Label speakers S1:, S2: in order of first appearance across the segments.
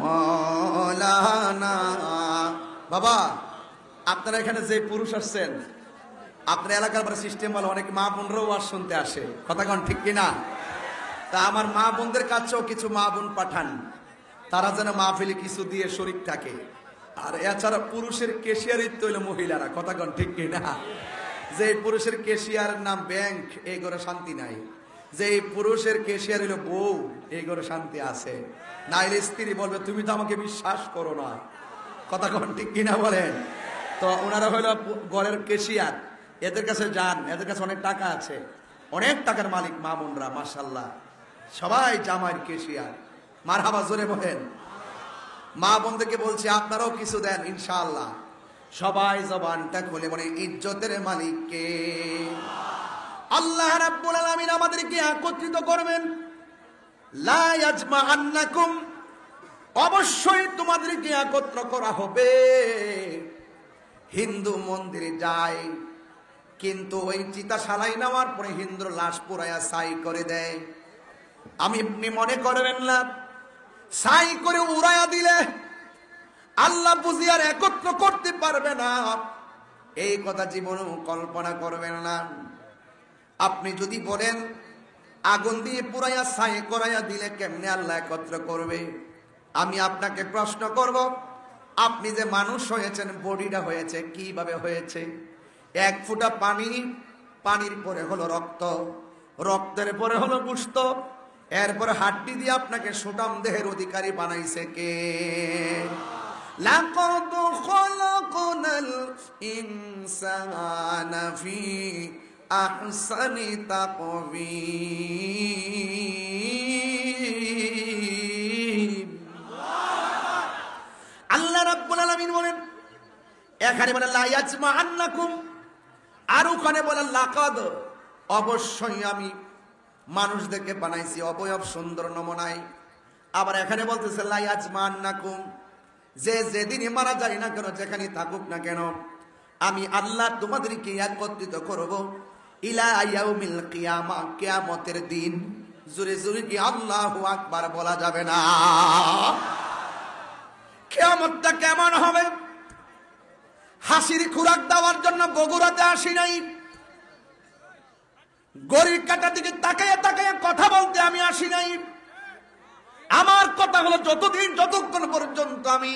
S1: মৌলানা বাবা, আপনারা এখানে যে পুরুষ আসছেন, আপনার এলাকার পরে সিস্টেম বলে অনেক মা বোনরাও ওয়াজ শুনতে আসে, কথা কন ঠিক কিনা? তা আমার মা বোনদের কাছেও কিছু মা বোন পাঠান, তারা যেন মাহফিলে কিছু দিয়ে শরীক থাকে। আর এছাড়া পুরুষের কেশিয়ারিত্ব হইল মহিলারা, কথা কন ঠিক কিনা? যে পুরুষের কেশিয়ার নাম ব্যাংক, এই ঘরে শান্তি নাই। যে পুরুষের কেশিয়ার হইল বউ, এই ঘরে শান্তি আছে। নাইলে স্ত্রী বলবে তুমি তো আমাকে বিশ্বাস করো না, কথা কন ঠিক কিনা বলেন? তো ওনারা হইল ঘরের কেশিয়ার, এদের কাছে যান, এদের কাছে অনেক টাকা আছে, অনেক টাকার মালিক মা বোনরা, মাশাআল্লাহ সবাই জামাইয়ের কেশিয়ার। মারহাবা জোরে বলেন। মা বোনদেরকে বলছি আপনারাও কিছু দেন ইনশাআল্লাহ। সবাই জবানটা খুলে বলে ইজ্জতের মালিক কে? আল্লাহ রাব্বুল আলামিন আমাদেরকে একত্রিত করবেন। লা ইয়াজমাআন্নাকুম, অবশ্যই তোমাদেরকে একত্র করা হবে। হিন্দু মন্দিরে যায়, কিন্তু ওই চিতা সালাই নেওয়ার পরে হিন্দুর লাশ পোড়ায়া ছাই করে দেয়। আমি আপনি মনে করবেন না ছাই করে উড়াইয়া দিলে আল্লাহ বুঝি আর একত্র করতে পারবে না, এই কথা জীবনেও কল্পনা করবেন না। আপনি যদি বলেন আগুন দিয়ে পুরাইয়া ছাই করাইয়া দিলে কেমনে আল্লাহ একত্র করবে, আমি আপনাকে প্রশ্ন করব, আপনি যে মানুষ হয়েছেন, বডিটা হয়েছে কিভাবে হয়েছে? এক ফোঁটা পানি, পানির পরে হলো রক্ত, রক্তের পরে হলো গোশত, এরপরে হাড্ডি দিয়ে আপনাকে সুঠাম দেহের অধিকারী বানাইছে কে? লাকাদ খালাকনাল ইনসানা ফি আহসানি তাকওয়িম। আল্লাহ রাব্বুল আলামিন বলেন, এখানে বলে লা ইয়াজমাআন্নাকুম, আর ওখানে বলে লাকাদ, অবশ্যই আমি মানুষদেরকে বানাইছি অবয়ব সুন্দর নমুনায়। আবার এখানে বলতেছে লা ইয়াজমাআন্নাকুম, যে যেদিনই মারা যায় না কেন, যেখানে থাকুক না কেন, আমি আল্লাহ তোমাদেরকে একত্রিত করব ইলা ইয়াউমিল কিয়ামা, কিয়ামতের দিন। জোরে জোরে কি আল্লাহু আকবার বলা যাবে না? কিয়ামতটা কেমন হবে? হাসির খোরাক দেওয়ার জন্য বগুড়াতে আসি নাই, গরিব কাটা দিকে তাকাইয়া তাকাইয়া কথা বলতে আমি আসি নাই। আমার কথা হলো যতক্ষণ পর্যন্ত আমি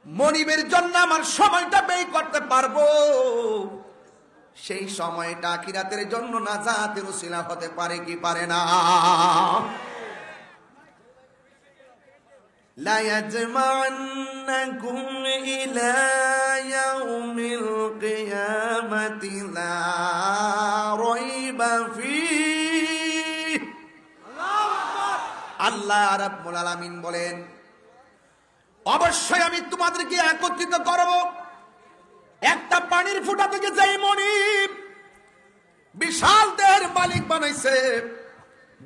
S1: মনিবের জন্য আমার সময়টা ব্যয় করতে পারবো, সেই সময়টা আখিরাতের জন্য নাজাতের উসিলা হতে পারে কি পারে না? লা ইয়াজমা'ন্নাকুম ইলা ইয়াউমিল কিয়ামাতি লা রাইবা ফীহি। আল্লাহ রাব্বুল আলামিন বলেন, অবশ্যই আমি তোমাদেরকে একত্রিত করব। একটা পানির ফোঁটা থেকে যেই মনিব বিশাল দেহের মালিক বানাইছে,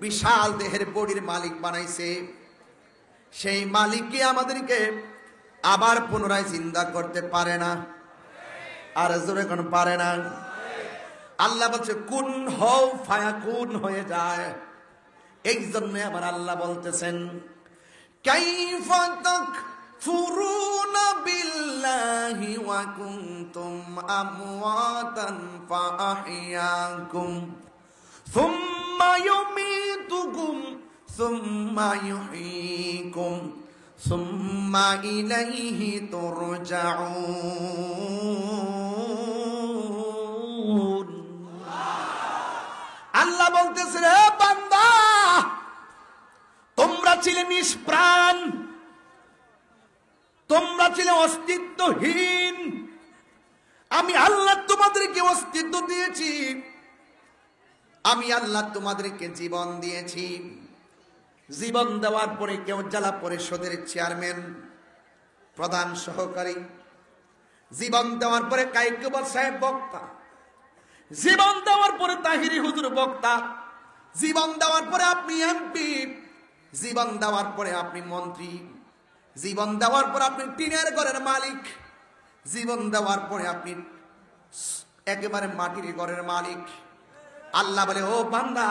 S1: বিশাল দেহের বডির মালিক বানাইছে, সেই মালিককে আমাদেরকে আবার পুনরায় জিন্দা করতে পারে না। আর জোরে কোন পারে না? আল্লাহ বলছে কুন হও ফায়াকুন, হয়ে যায়। এই জন্য আবার আল্লাহ বলতেছেন কাইফা তাকফুরুনা বিল্লাহি ওয়া কুনতুম আমওয়াতান ফাআহইয়াকুম সুম্মা ইউমীতুকুম সুম্মা ইউহয়ীকুম সুম্মা ইলাইহি তুরজাউন। আল্লাহ বলতেছে, হে বান্দা, তোমরা ছিলে নিষ্প্রাণ, তোমরা ছিলে অস্তিত্বহীন, আমি আল্লাহ তোমাদেরকে অস্তিত্ব দিয়েছি, আমি আল্লাহ তোমাদেরকে জীবন দিয়েছি। জীবন দেওয়ার পরে কেউ জেলা পরিষদের চেয়ারম্যান, প্রধান সহকারী, জীবন দেওয়ার পরে কাইকবাল সাহেব বক্তা, জীবন দেওয়ার পরে তাহিরি হুজুর বক্তা, জীবন দেওয়ার পরে আপনি এমপি, জীবন দেওয়ার পরে আপনি মন্ত্রী, জীবন দেওয়ার পর আপনি টিনের ঘরের মালিক, জীবন দেওয়ার পরে আপনি একেবারে মাটির ঘরের মালিক। আল্লাহ বলে, ও বান্দা,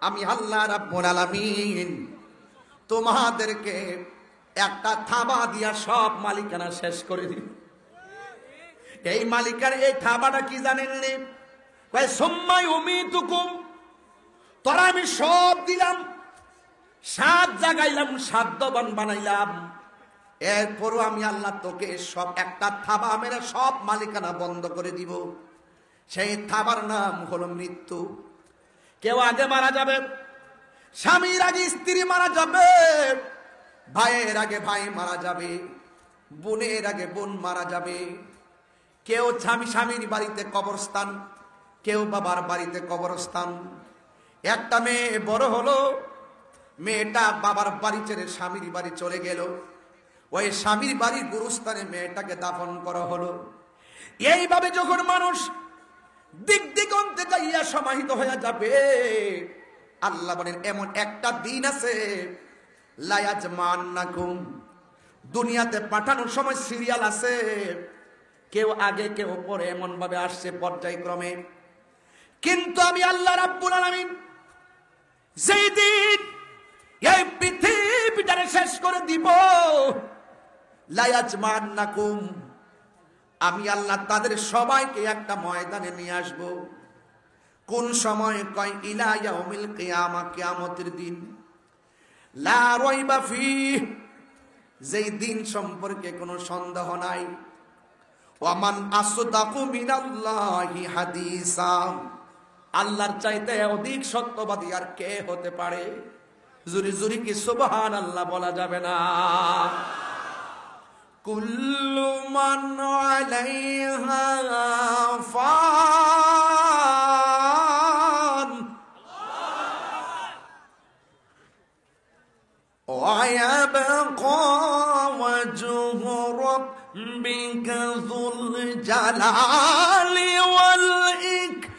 S1: আমি আল্লাহ রাব্বুল আলামিন তোমাদেরকে একটা থাবা দিয়া সব মালিকানা শেষ করে দিই। এই মালিকার এই থাবাটা কি জানেননি? কয় সুম্মাই উমিতুকুম, তোরা আমি সব দিলাম, সাত জাগাইলাম, সাধ্যবান বানাইলাম, এরপরও আমি আল্লাহ তোকে সব একটা থাবা মেরে সব মালিকানা বন্ধ করে দিব। সেই থাবার নাম হলো মৃত্যু। কেউ আগে মারা যাবে, স্বামীর আগে স্ত্রী মারা যাবে, ভাইয়ের আগে ভাই মারা যাবে, বোনের আগে বোন মারা যাবে। কেউ স্বামীর বাড়িতে কবরস্থান, কেউ বাবার বাড়িতে কবরস্থান। একটা মেয়ে বড় হলো, মেয়েটা বাবার বাড়ি ছেড়ে স্বামীর বাড়ি চলে গেল, ওই স্বামীর বাড়ির গুরুস্থানে মেয়েটাকে দাফন করা হলো। এইভাবে যখন মানুষ দিক দিগন্তে যাইয়া সমাহিত হয়ে যাবে, আল্লাহ বলেন এমন একটা দিন আছে, লায়াজমান্নাকুম, দুনিয়াতে পাঠানোর সময় সিরিয়াল আছে, কেউ আগে কেউ পরে, এমন ভাবে আসছে পর্যায়ক্রমে। কিন্তু আমি আল্লাহ রাব্বুল আলামিন যেই দিন এই পৃথিবীটারে শেষ করে দিব, লায়াজমান্নাকুম, আমি আল্লাহ তাদের সবাইকে একটা ময়দানে নিয়ে আসব। কোন সময়? কয় ইলা ইয়াউমিল কিয়ামা, কিয়ামতের দিন। লা রাইবা ফীহ, যেই দিন সম্পর্কে কোনো সন্দেহ নাই। ওয়া মান আসদাকু মিনাল্লাহি হাদিসা, আল্লাহর চাইতে অধিক সত্যবাদী আর কে হতে পারে? জুরি জুরি কি সুবহানাল্লাহ বলা যাবে না? কুল্লু মান আলাইহা ফান ওয়া ইয়াবকা ওয়াজহু রাব্বিকা যুল জালালি ওয়াল ইকরাম।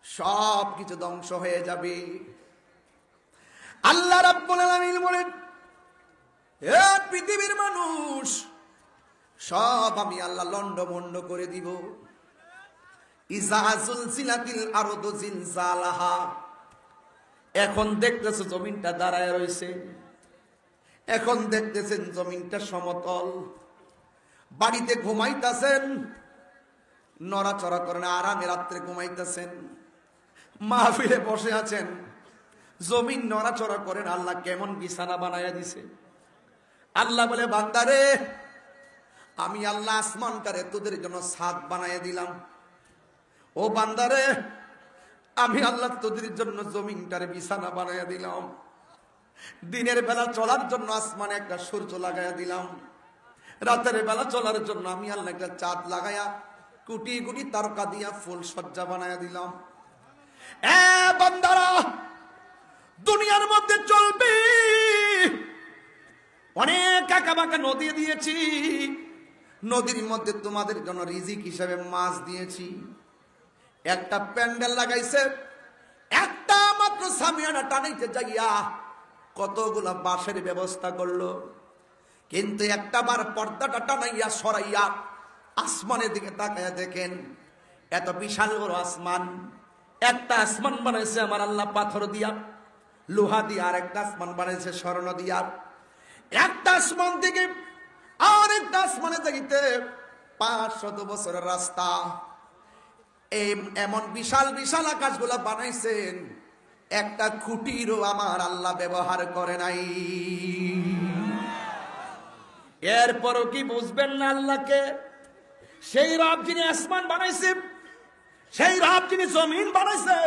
S1: সব কিছু ধ্বংস হয়ে যাবে। আল্লাহ রাব্বুল আলামিন বলেন, হে পৃথিবীর মানুষ, সব আমি আল্লাহ লন্ডভন্ড করে দিব। ইজা জুলজিলাতিল আরদু জিলজালাহা, এখন দেখতেছো জমিনটা দাঁড়ায় রয়েছে, এখন দেখতেছেন জমিনটা সমতল। বাড়িতে ঘুমাইতেছেন, নড়াচড়া করেন, আরামে রাত্রে ঘুমাইতেছেন। মাহফিলে বসে আছেন, জমিন নড়াচড়া করেন। আল্লাহ কেমন বিছানা বানায়া দিছে। আল্লাহ বলে, বান্দারে, আমি আল্লাহ আসমানটারে তোদের জন্য ছাদ বানায়া দিলাম। ও বান্দারে, আমি আল্লাহ তোদের জন্য জমিনটারে বিছানা বানায়া দিলাম। দিনের বেলা চলার জন্য আসমানে একটা সূর্য লাগাইয়া দিলাম, রাতের বেলা চলার জন্য আমি আল্লাহ একটা চাঁদ লাগাইয়া কোটি কোটি তারকা দিয়া ফুল সজ্জা বানাইয়া দিলাম। বান্দারা, দুনিয়ার মধ্যে চলবে, অনেক আঁকা বাঁকা নদী দিয়েছি, নদীর মধ্যে তোমাদের জন্য রিজিক হিসাবে মাছ দিয়েছি। একটা প্যান্ডেল লাগাইছে, একটা মাত্র সামিয়ানা টানাইতে যাইয়া কতগুলা বাঁশের ব্যবস্থা করলো, কিন্তু একটা বার পর্দাটা টানাইয়া সরাইয়া আসমানের দিকে তাকাইয়া দেখেন, এত বিশাল বড় আসমান। একটা আসমান বানাইছে আমার আল্লাহ পাথর দিয়া, লোহা দিয়া, আর একটা আসমান বানাইছে স্বর্ণ দিয়া। একটা আসমান থেকে আর একটা আসমানে যাইতে 500 বছরের রাস্তা। এমন বিশাল বিশাল আকাশগুলা বানাইছেন, একটা খুঁটিরও আমার আল্লাহ ব্যবহার করে নাই। এরপরও কি বুঝবেন না আল্লাহকে? সেই রব যিনি আসমান বানাইছে, সেই রব যিনি জমিন বানাইছে,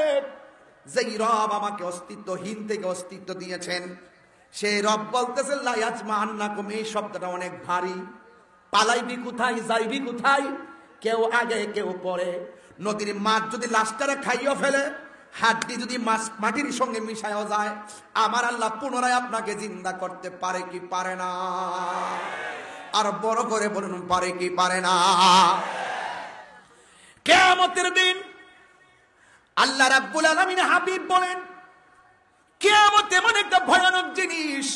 S1: যেই রব আমাকে অস্তিত্বহীন থেকে অস্তিত্ব দিয়েছেন, সেই রব বলতেছেন লা ইয়াজমান্নাকুম। এই শব্দটা অনেক ভারী। পালাইবি কোথায়, যাইবি কোথায়? কেউ আগে কেউ পরে। নদীর মাছ যদি লাশটারে খাইও ফেলে, হাড্ডি যদি মাটির সঙ্গে মিশায়ও যায়, আমার আল্লাহ পুনরায় আপনাকে জিন্দা করতে পারে কি পারে না? আর বড় করে বলুন, পারে কি পারে না? কিয়ামতের দিন আল্লাহ রাব্বুল আলামিন হাবিব বলেন, কিয়ামত এমন একটা ভয়ানক জিনিস,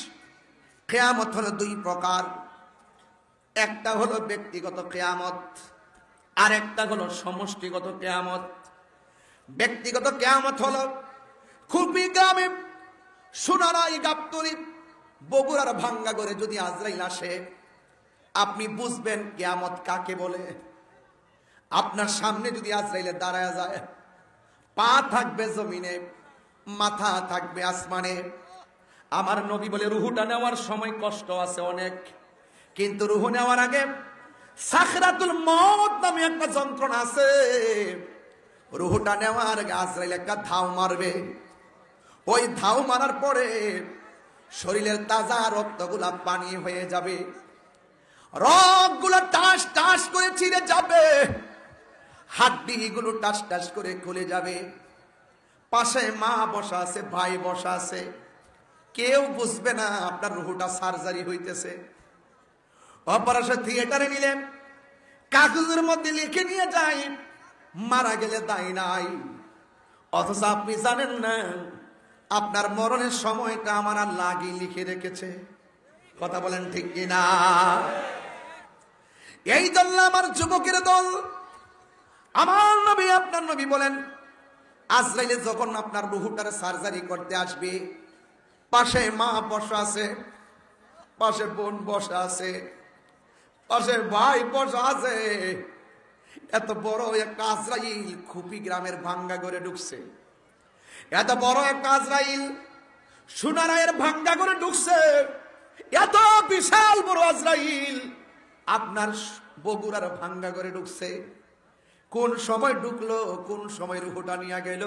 S1: কিয়ামত হলো দুই প্রকার, একটা হলো ব্যক্তিগত কিয়ামত, আর একটা হলো সমষ্টিগত কিয়ামত। ব্যক্তিগত কিয়ামত হলো খুলপি গ্রামে, সোনারাই, গাবতলী, বগুড়ার ভাঙ্গাগড়ে যদি আজরাইল আসে, আপনি বুঝবেন কিয়ামত কাকে বলে। আপনার সামনে যদি আজরাইলে দাঁড়ায় যায়, পা থাকবে জমিনে, মাথা থাকবে আসমানে। আমার নবী বলে রুহুটা নেওয়ার সময় কষ্ট আছে অনেক, কিন্তু রুহু নেওয়ার আগে সাখরাতুল মউত নামে একটা যন্ত্রণা আছে। রুহুটা নেওয়ার আগে আজরাইল একটা ধাও মারবে। ওই ধাও মারার পরে শরীরের তাজা রক্তগুলা পানি হয়ে যাবে, রগগুলো টাস টাস করে ছিঁড়ে যাবে, হাড্ডিগুলো টাস টাস করে খুলে যাবে। পাশে মা বসা আছে, ভাই বসা আছে, কেউ বুঝবে না আপনার রুহুটা সার্জারি হইতেছে। অপারেশন থিয়েটারে নিলেন, কাগজের মধ্যে লিখে নিয়ে যায় মারা গেলে দায় নাই, অথচ আপনি জানেন না আপনার মরণের সময়টা আমার আল্লাহ আগেই লিখে রেখেছে। কথা বলেন ঠিক কিনা? এই জন্য আমার যুবকের দল, আমার নবী, আপনার নবী বলেন, আজরাইলে যখন আপনার রুহুটার সার্জারি করতে আসবে, পাশে মা বসা আছে, পাশে বোন বসা আছে, পাশে ভাই বসা আছে। এত বড় একটা আজরাইল খুপি গ্রামের ভাঙ্গাগড়ে ঢুকছে, এত বড় একটা আজরাইল সোনারায়ের ভাঙ্গাগড়ে ঢুকছে। এত বিশাল বড় আজরাইল আপনার বগুড়ার ভাঙ্গাগড়ে ঢুকছে। কোন সময় ঢুকলো, কোন সময় রুহুটা নিয়ে গেল,